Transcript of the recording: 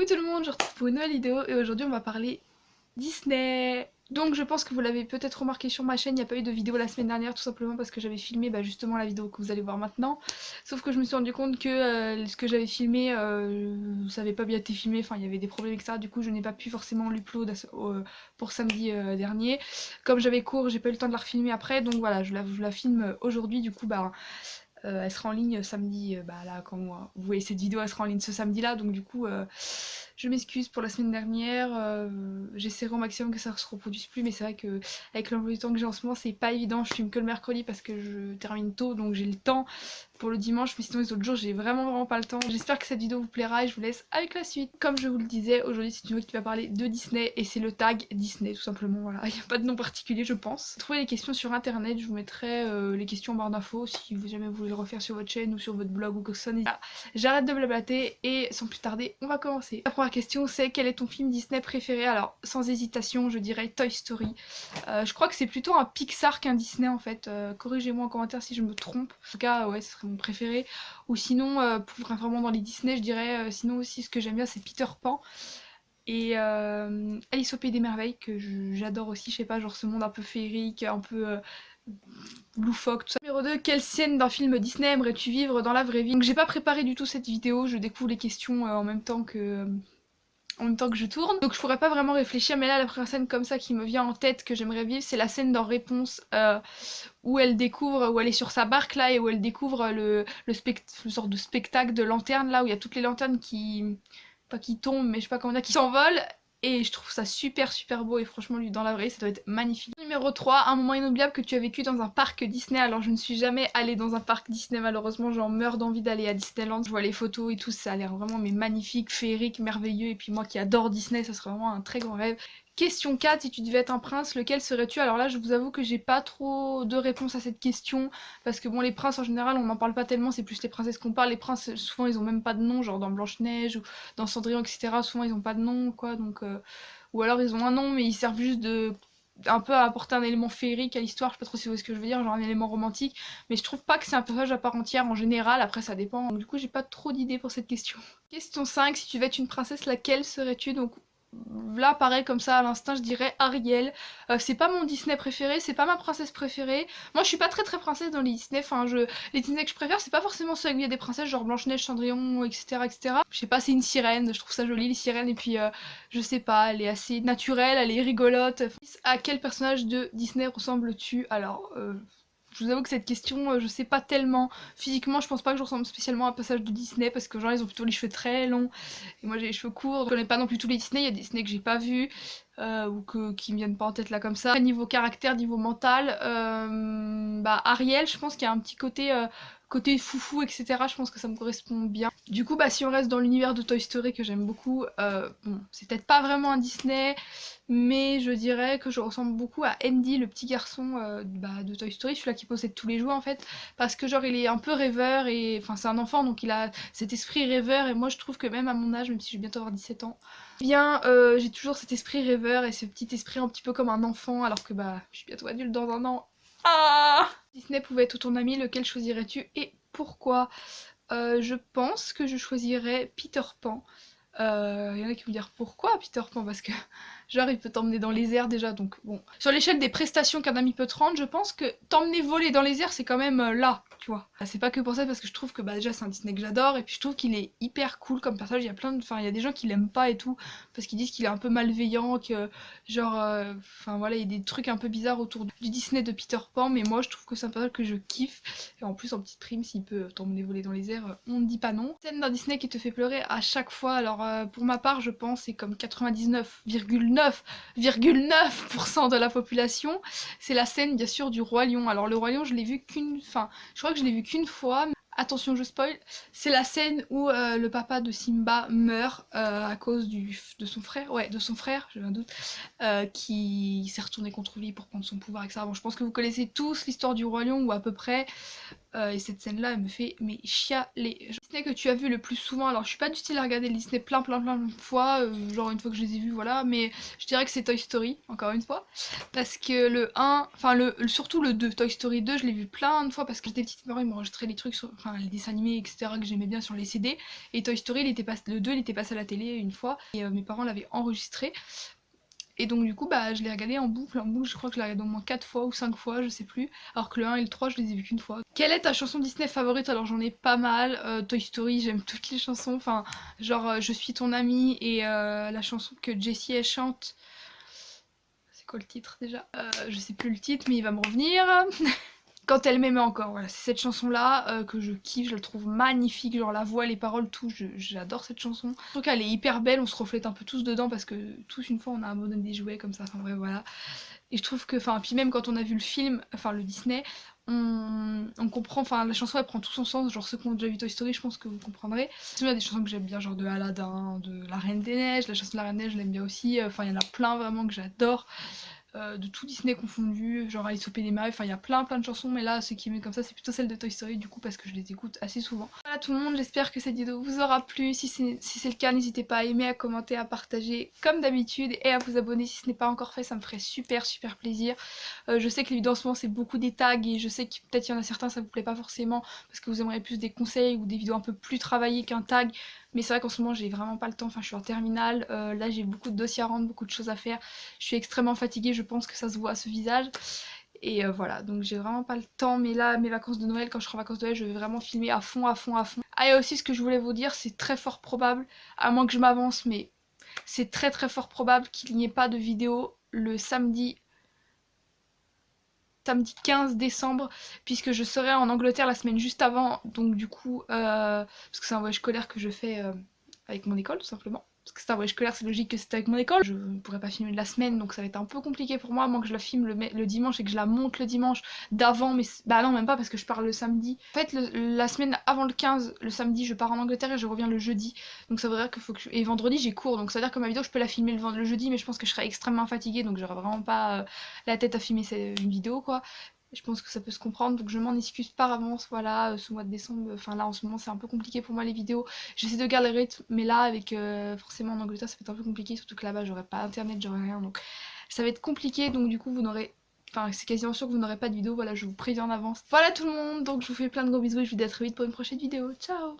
Coucou tout le monde, je vous retrouve pour une nouvelle vidéo et aujourd'hui on va parler Disney. Donc je pense que vous l'avez peut-être remarqué sur ma chaîne, il n'y a pas eu de vidéo la semaine dernière tout simplement parce que j'avais filmé justement la vidéo que vous allez voir maintenant. Sauf que je me suis rendu compte que ce que j'avais filmé, ça n'avait pas bien été filmé, enfin il y avait des problèmes etc. Du coup je n'ai pas pu forcément l'upload pour samedi dernier. Comme j'avais cours, j'ai pas eu le temps de la refilmer après, donc voilà, je la filme aujourd'hui. Du coup elle sera en ligne samedi, là quand vous voyez cette vidéo elle sera en ligne ce samedi là, donc du coup je m'excuse pour la semaine dernière, j'essaierai au maximum que ça ne se reproduise plus, mais c'est vrai que avec l'emploi du temps que j'ai en ce moment c'est pas évident, je filme que le mercredi parce que je termine tôt donc j'ai le temps pour le dimanche, mais sinon les autres jours j'ai vraiment pas le temps. J'espère que cette vidéo vous plaira et je vous laisse avec la suite. Comme je vous le disais, aujourd'hui c'est une vidéo qui va parler de Disney et c'est le tag Disney tout simplement, voilà, il n'y a pas de nom particulier je pense. Trouvez les questions sur internet, je vous mettrai les questions en barre d'infos si vous jamais vous voulez le refaire sur votre chaîne ou sur votre blog ou quoi que ce soit. Voilà. J'arrête de blablater et sans plus tarder on va commencer. La première question c'est quel est ton film Disney préféré? Alors sans hésitation je dirais Toy Story. Je crois que c'est plutôt un Pixar qu'un Disney en fait, corrigez-moi en commentaire si je me trompe. En tout cas ouais ce serait mon préféré. Ou sinon pour vraiment dans les Disney je dirais sinon aussi ce que j'aime bien c'est Peter Pan. Et Alice au Pays des Merveilles que j'adore aussi, je sais pas, genre ce monde un peu féerique, un peu loufoque, tout ça. Numéro 2, quelle scène d'un film Disney aimerais-tu vivre dans la vraie vie? Donc j'ai pas préparé du tout cette vidéo, je découvre les questions en même temps que je tourne. Donc je pourrais pas vraiment réfléchir, mais là la première scène comme ça qui me vient en tête que j'aimerais vivre, c'est la scène dans Réponse où elle découvre, où elle est sur sa barque là et où elle découvre le sorte de spectacle de lanternes là où il y a toutes les lanternes qui... pas qui tombent, mais je sais pas comment dire, qui s'envolent. Et je trouve ça super beau et franchement lui dans la vraie ça doit être magnifique. Numéro 3, un moment inoubliable que tu as vécu dans un parc Disney. Alors je ne suis jamais allée dans un parc Disney malheureusement, j'en meurs d'envie d'aller à Disneyland. Je vois les photos et tout, ça a l'air vraiment mais magnifique, féerique, merveilleux. Et puis moi qui adore Disney, ça serait vraiment un très grand rêve. Question 4, si tu devais être un prince, lequel serais-tu? Alors là je vous avoue que j'ai pas trop de réponse à cette question, parce que bon les princes en général on n'en parle pas tellement, c'est plus les princesses qu'on parle. Les princes souvent ils ont même pas de nom, genre dans Blanche-Neige ou dans Cendrillon etc. Souvent ils ont pas de nom quoi, donc ou alors ils ont un nom mais ils servent juste de un peu à apporter un élément féerique à l'histoire, je sais pas trop si vous voyez ce que je veux dire, genre un élément romantique, mais je trouve pas que c'est un personnage à part entière en général, après ça dépend, donc du coup j'ai pas trop d'idées pour cette question. Question 5, si tu devais être une princesse, laquelle serais-tu? Donc là pareil comme ça à l'instinct je dirais Ariel. C'est pas mon Disney préféré, c'est pas ma princesse préférée. Moi je suis pas très princesse dans les Disney, enfin les Disney que je préfère c'est pas forcément ceux où il y a des princesses genre Blanche-Neige, Cendrillon etc. Je sais pas, c'est une sirène, je trouve ça joli les sirènes et puis je sais pas, elle est assez naturelle, elle est rigolote. À quel personnage de Disney ressembles-tu? Alors je vous avoue que cette question, je sais pas tellement. Physiquement, je pense pas que je ressemble spécialement à un personnage de Disney parce que genre ils ont plutôt les cheveux très longs et moi j'ai les cheveux courts. Je connais pas non plus tous les Disney, il y a des Disney que j'ai pas vus ou qui me viennent pas en tête là comme ça. Niveau caractère, niveau mental, Ariel, je pense qu'il y a un petit côté foufou etc. Je pense que ça me correspond bien. Du coup si on reste dans l'univers de Toy Story que j'aime beaucoup, bon c'est peut-être pas vraiment un Disney, mais je dirais que je ressemble beaucoup à Andy, le petit garçon de Toy Story, celui-là qui possède tous les jouets en fait, parce que genre il est un peu rêveur et enfin c'est un enfant donc il a cet esprit rêveur et moi je trouve que même à mon âge, même si je vais bientôt avoir 17 ans, eh bien j'ai toujours cet esprit rêveur et ce petit esprit un petit peu comme un enfant alors que je suis bientôt adulte dans un an. Ah, Disney pouvait être ton ami, lequel choisirais-tu et pourquoi? Je pense que je choisirais Peter Pan. Il y en a qui vont dire pourquoi Peter Pan, parce que genre il peut t'emmener dans les airs déjà, donc bon. Sur l'échelle des prestations qu'un ami peut te rendre, je pense que t'emmener voler dans les airs c'est quand même là, tu vois. C'est pas que pour ça, parce que je trouve que déjà c'est un Disney que j'adore, et puis je trouve qu'il est hyper cool comme personnage, il y a enfin il y a des gens qui l'aiment pas et tout, parce qu'ils disent qu'il est un peu malveillant, que genre, enfin voilà, il y a des trucs un peu bizarres autour du Disney de Peter Pan, mais moi je trouve que c'est un personnage que je kiffe, et en plus en petite prime s'il peut t'emmener voler dans les airs, on ne dit pas non. Scène d'un Disney qui te fait pleurer à chaque fois, alors pour ma part je pense c'est comme 99,9% de la population, c'est la scène bien sûr du Roi Lion. Alors le Roi Lion je l'ai vu je crois que je l'ai vu qu'une fois. Attention je spoil, c'est la scène où le papa de Simba meurt à cause de son frère, j'avais un doute, qui s'est retourné contre lui pour prendre son pouvoir, etc. Bon, je pense que vous connaissez tous l'histoire du Roi Lion, ou à peu près. et cette scène-là, elle me fait mais chialer. Disney que tu as vu le plus souvent, alors je suis pas du style à regarder le Disney plein de fois, genre une fois que je les ai vus, voilà, mais je dirais que c'est Toy Story, encore une fois, parce que le 1, enfin surtout le 2, Toy Story 2, je l'ai vu plein de fois parce que j'étais petite, mes parents ils m'enregistraient les trucs, enfin les dessins animés, etc. que j'aimais bien sur les CD, et Toy Story, le 2, il était passé à la télé une fois, et mes parents l'avaient enregistré. Et donc du coup bah je l'ai regardé en boucle, je crois que je l'ai regardé au moins 4 fois ou 5 fois, je sais plus. Alors que le 1 et le 3 je les ai vus qu'une fois. Quelle est ta chanson Disney favorite? Alors j'en ai pas mal. Toy Story, j'aime toutes les chansons, enfin genre Je suis ton ami et la chanson que Jessie elle chante. C'est quoi le titre déjà? Je sais plus le titre mais il va me revenir. Quand elle m'aimait encore, voilà, c'est cette chanson-là que je kiffe, je la trouve magnifique, genre la voix, les paroles, tout, j'adore cette chanson. Je trouve qu'elle est hyper belle, on se reflète un peu tous dedans parce que tous une fois on a abandonné des jouets comme ça, enfin bref voilà. Et je trouve que, enfin, puis même quand on a vu le film, enfin le Disney, on comprend, enfin la chanson elle prend tout son sens, genre ceux qui ont déjà vu Toy Story je pense que vous comprendrez. Il y a des chansons que j'aime bien, genre de Aladdin, de La Reine des Neiges, la chanson de La Reine des Neiges je l'aime bien aussi, enfin il y en a plein vraiment que j'adore. De tout Disney confondu, genre Alice au Pays des Merveilles, enfin il y a plein de chansons, mais là ce qui m'est comme ça c'est plutôt celle de Toy Story du coup parce que je les écoute assez souvent. Voilà tout le monde, j'espère que cette vidéo vous aura plu, si c'est le cas n'hésitez pas à aimer, à commenter, à partager comme d'habitude et à vous abonner si ce n'est pas encore fait, ça me ferait super plaisir. Je sais que les vidéos en ce moment c'est beaucoup des tags et je sais que peut-être il y en a certains ça vous plaît pas forcément parce que vous aimeriez plus des conseils ou des vidéos un peu plus travaillées qu'un tag. Mais c'est vrai qu'en ce moment j'ai vraiment pas le temps, enfin je suis en terminale, là j'ai beaucoup de dossiers à rendre, beaucoup de choses à faire. Je suis extrêmement fatiguée, je pense que ça se voit à ce visage. Et voilà, donc j'ai vraiment pas le temps, mais là mes vacances de Noël, quand je serai en vacances de Noël, je vais vraiment filmer à fond. Ah et aussi ce que je voulais vous dire, c'est très fort probable, à moins que je m'avance, mais c'est très fort probable qu'il n'y ait pas de vidéo le samedi 15 décembre puisque je serai en Angleterre la semaine juste avant, donc du coup parce que c'est un voyage scolaire que je fais avec mon école tout simplement. Parce que c'est un voyage scolaire, c'est logique que c'est avec mon école. Je ne pourrais pas filmer de la semaine, donc ça va être un peu compliqué pour moi, à moins que je la filme le dimanche et que je la monte le dimanche d'avant, mais bah non, même pas parce que je pars le samedi. En fait, la semaine avant le 15, le samedi, je pars en Angleterre et je reviens le jeudi. Donc ça veut dire qu'il faut que et vendredi, j'ai cours, donc ça veut dire que ma vidéo, je peux la filmer le jeudi, mais je pense que je serai extrêmement fatiguée, donc j'aurai vraiment pas la tête à filmer une vidéo, quoi. Je pense que ça peut se comprendre, donc je m'en excuse par avance, voilà, ce mois de décembre, enfin là en ce moment c'est un peu compliqué pour moi les vidéos, j'essaie de garder le rythme, mais là avec forcément en Angleterre ça va être un peu compliqué, surtout que là-bas j'aurai pas internet, j'aurai rien, donc ça va être compliqué, donc du coup vous n'aurez, enfin c'est quasiment sûr que vous n'aurez pas de vidéo, voilà je vous préviens en avance. Voilà tout le monde, donc je vous fais plein de gros bisous et je vous dis à très vite pour une prochaine vidéo, ciao.